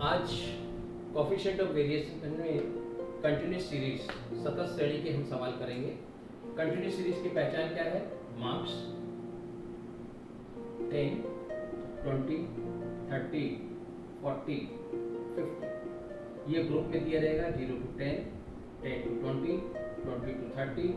आज coefficient of variation में continuous series सतत श्रेणी के हम सवाल करेंगे। कंटिन्यूस सीरीज की पहचान क्या है? मार्क्स 10, 20, 30, 40, 50 ये ग्रुप में दिया रहेगा। 0 to 10, 10 to 20, 20 to 30,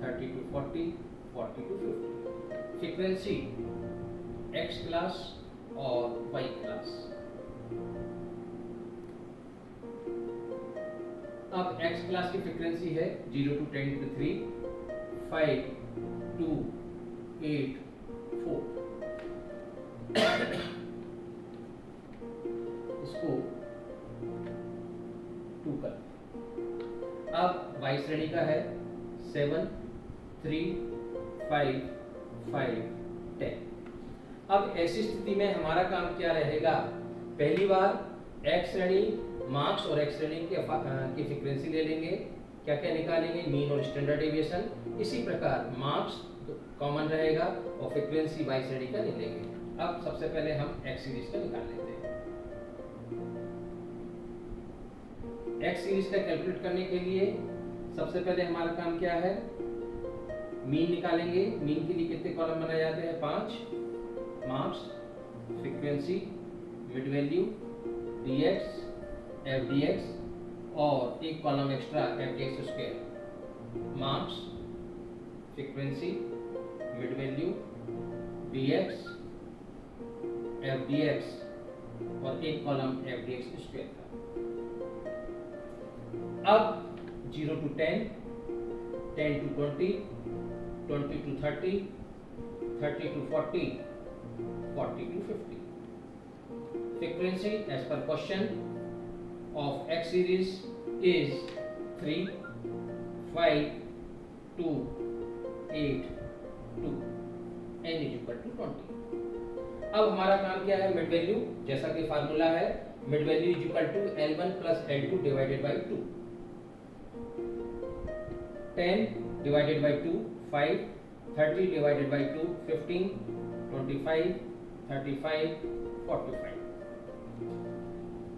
30 to 40, 40 to 50। Frequency x class और वाई क्लास। अब एक्स क्लास की फ्रीक्वेंसी है 0 to 10 to 3, 5, 2, 8, 4। इसको 2 कर। अब वाई श्रेणी का है 7, 3, 5, 5, 10। अब ऐसी स्थिति में हमारा काम क्या रहेगा? पहली बार एक्स श्रेणी, मार्क्स और एक्स श्रेणी की फ्रीक्वेंसी ले लेंगे। क्या क्या निकालेंगे? मीन और स्टैंडर्ड डेविएशन। इसी प्रकार मार्क्स कॉमन रहेगा और फ्रीक्वेंसी वाई श्रेणी का ले लेंगे। अब सबसे पहले हम एक्स सीरीज का निकाल लेते हैं। एक्स सीरीज का कैलकुलेट करने के लिए सबसे पहले हमारा काम क्या है? मीन निकालेंगे। मीन के लिए कितने कॉलम बनाए जाते हैं? 5। Marks, frequency, mid value, dx, fdx और एक column extra fdx square. Marks, frequency, mid value, dx, fdx और एक कॉलम fdx स्क्वायर का। अब 0 to 10, 10 to 20, 20 to 30, 30 to 40, 40 to 50। Frequency as per question of X series is 3, 5, 2, 8, 2, n is equal to 20। अब हमारा काम क्या है? मिड वैल्यू, जैसा कि फार्मूला है mid value is equal to L1 plus L2 divided by 2। 10 divided by 2, 5, 30 divided by 2, 15, 25, 35, 45।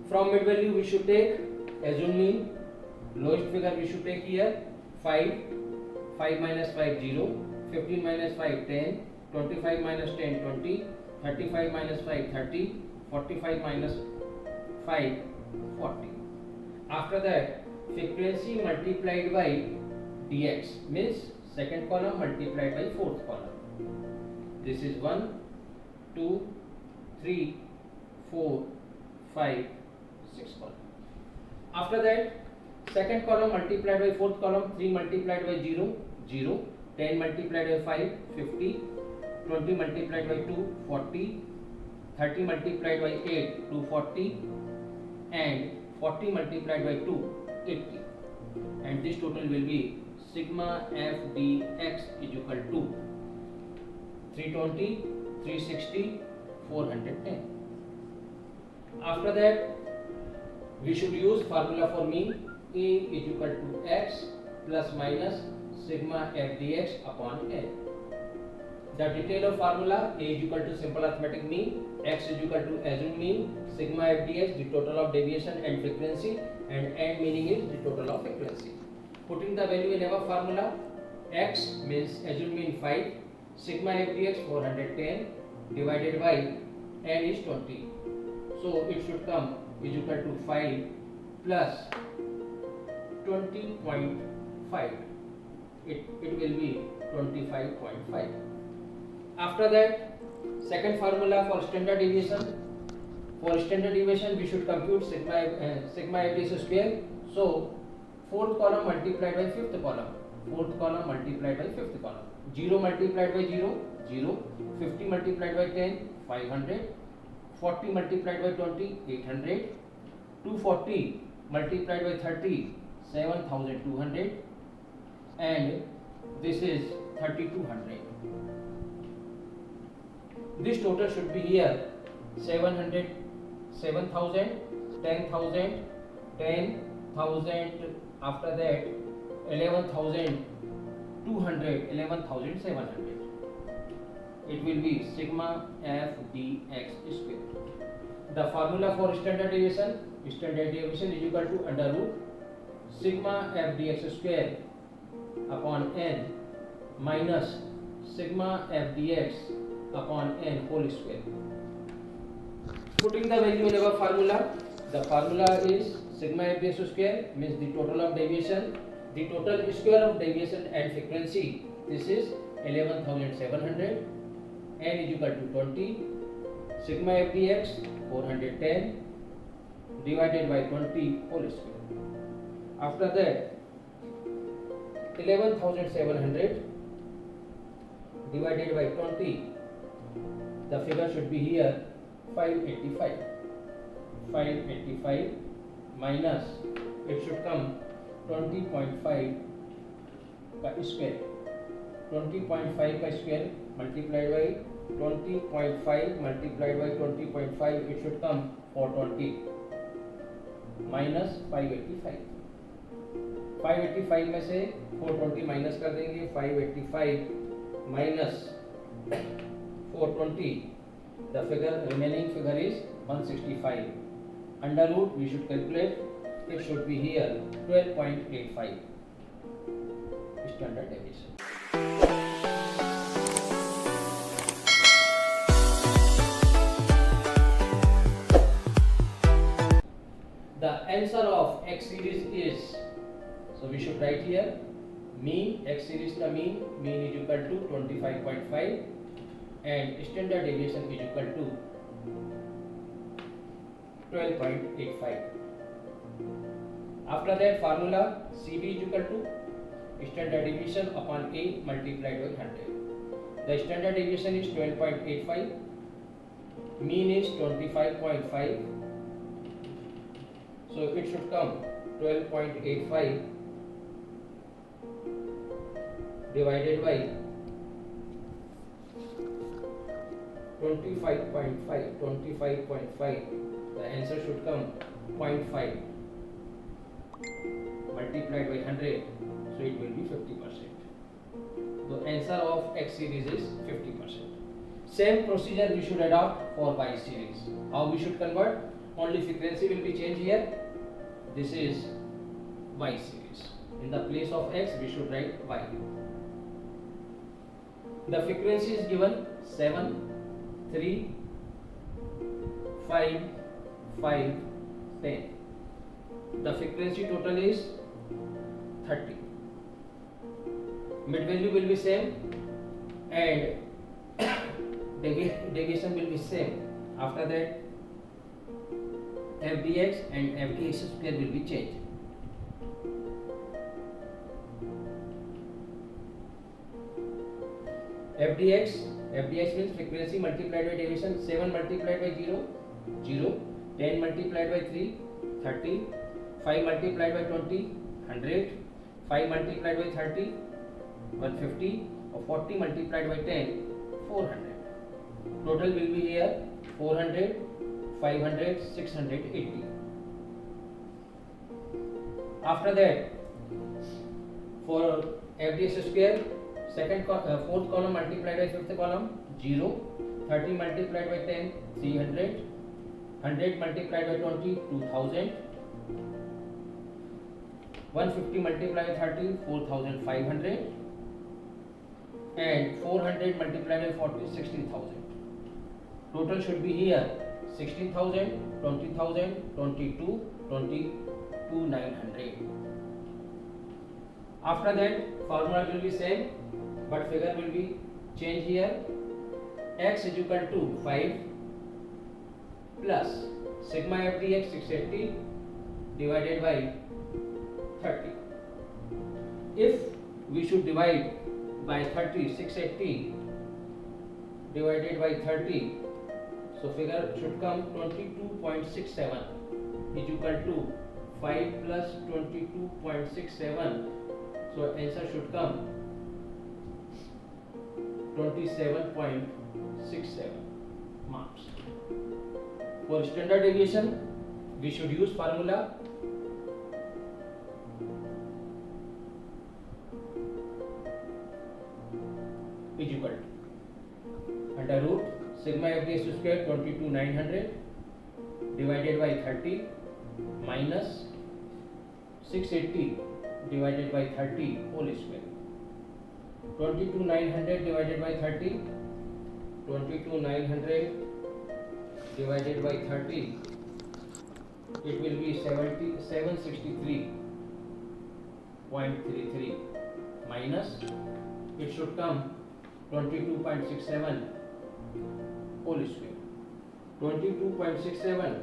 From mid value we should take assume mean, lowest figure we should take here 5, 5 minus 5 0, 15 minus 5 10, 25 minus 10 20, 35 minus 5 30, 45 minus 5 40। After that frequency multiplied by dx means second column multiplied by fourth column. This is 1, 2, 3, 4, 5, 6 column. After that second column multiplied by fourth column, 3 multiplied by 0, 0, 10 multiplied by 5, 50, 20 multiplied by 2, 40, 30 multiplied by 8, 240 and 40 multiplied by 2, 80, and this total will be sigma f dx is equal to 320, 360, 410। After that we should use formula for mean. A is equal to x plus minus sigma f dx upon n. The detail of formula: A is equal to simple arithmetic mean, x is equal to assumed mean, sigma f dx the total of deviation and frequency, and n meaning is the total of frequency. Putting the value in above formula, x means assumed mean 5, sigma f dx 410 divided by n is 20. So it should come is equal to 5 plus 20.5. It will be 25.5. After that, second formula for standard deviation. For standard deviation, we should compute sigma f dx square. So fourth column multiplied by fifth column, fourth column multiplied by fifth column. 0 multiplied by 0, 0, 50 multiplied by 10, 500, 40 multiplied by 20, 800, 240 multiplied by 30, 7200, and this is 3200. This total should be here 700, 7000, 10,000, 10,000. After that 11,200, 11,700. It will be sigma f dx square. The formula for standard deviation is equal to under root sigma f dx square upon n minus sigma f dx upon n whole square. Putting the value in our formula, the formula is sigma f dx square means the total of deviation, the total square of deviation and frequency. This is 11,700. N is equal to 20. Sigma f dx 410 divided by 20 whole square. After that, 11,700 divided by 20, the figure should be here 585. 585 minus, it should come 20.5 by square. 20.5 by square multiplied by 20.5 multiplied by 20.5, it should come 420 minus 585. 585 में से 420 minus कर देंगे. 585 minus 420, the remaining figure is 165. Under root we should calculate, it should be here 12.85 standard deviation. The answer of X series is, so we should write here mean, X series का mean is equal to 25.5 and standard deviation is equal to 12.85. After that formula, CV is equal to standard deviation upon A multiplied by 100. The standard deviation is 12.85, mean is 25.5, so it should come 12.85 divided by 25.5, the answer should come 0.5 multiplied by 100, so it will be 50%. The answer of X series is 50%. Same procedure we should adopt for Y series. How we should convert? Only frequency will be changed here. This is Y series. In the place of X we should write Y. The frequency is given 7, 3, 5, 5, 10. The frequency total is 30. Mid value will be same and deviation will be same. After that, f dx and f dx square will be changed. f dx means frequency multiplied by deviation. 7 multiplied by 0, 0. 10 multiplied by 3, 30. 5 multiplied by 20, 100. 5 multiplied by 30, 150. Or 40 multiplied by 10, 400. Total will be here 400, 500, 680. After that, for FDS square, fourth column multiplied by fifth column, 0. 30 multiplied by 10, 300. 100 multiplied by 20, 2000. 150 multiplied by 30, 4500. And 400 multiplied by 40, 16,000. Total should be here 16,000, 20,000, 22, 22,900. After that, formula will be same, but figure will be changed here. X is equal to 5 plus sigma f dx 680 divided by 30. If we should divide by 30, 680 divided by 30, so figure should come 22.67 is equal to 5 plus 22.67, so answer should come 27.67 marks. For standard deviation, we should use formula is equal to under root sigma f dx square 22,900 divided by 30 minus 680 divided by 30 whole square. 22,900 divided by 30, 22,900 divided by 30, it will be 763.33 minus, it should come 22.67 whole square. 22.67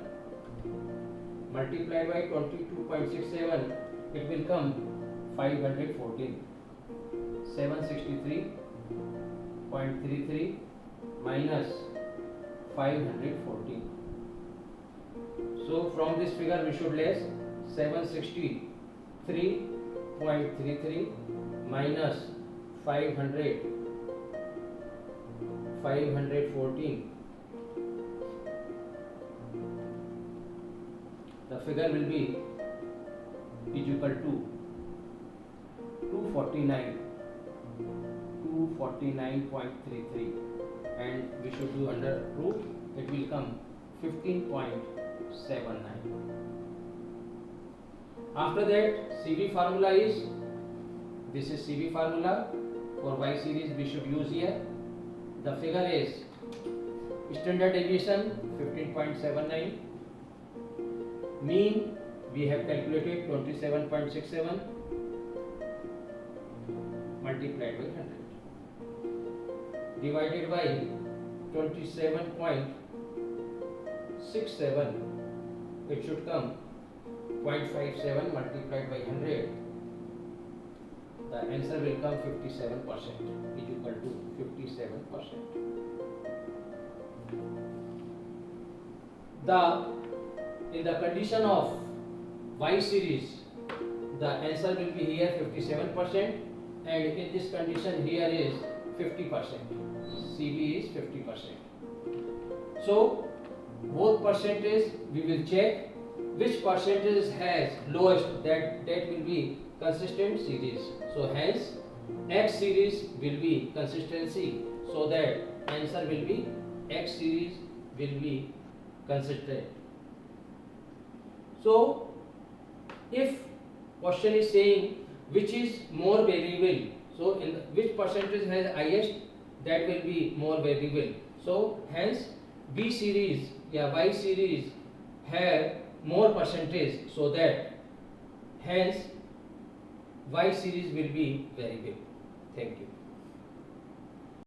multiplied by 22.67, it will come 514. 763.33 minus 514. So from this figure we should less 763.33 minus 514. The figure will be is equal to 249.33, and we should do under root, it will come 15.79. After that, CV formula is, this is CV formula for Y series we should use here. The figure is standard deviation 15.79, mean we have calculated 27.67 multiplied by 100 divided by 27.67, it should come 0.57 multiplied by 100. The answer will come 57%, is equal to 57%. In the condition of Y series, the answer will be here 57%, and in this condition here is 50%. CV is 50%. So both percentage we will check which percentage has lowest, that will be consistent series. So hence X series will be consistency, so that answer will be X series will be consistent. So if question is saying which is more variable, so in which percentage has highest, that will be more variable. So hence B series या Y series have more percentage, so that hence Y series will be variable. Thank you.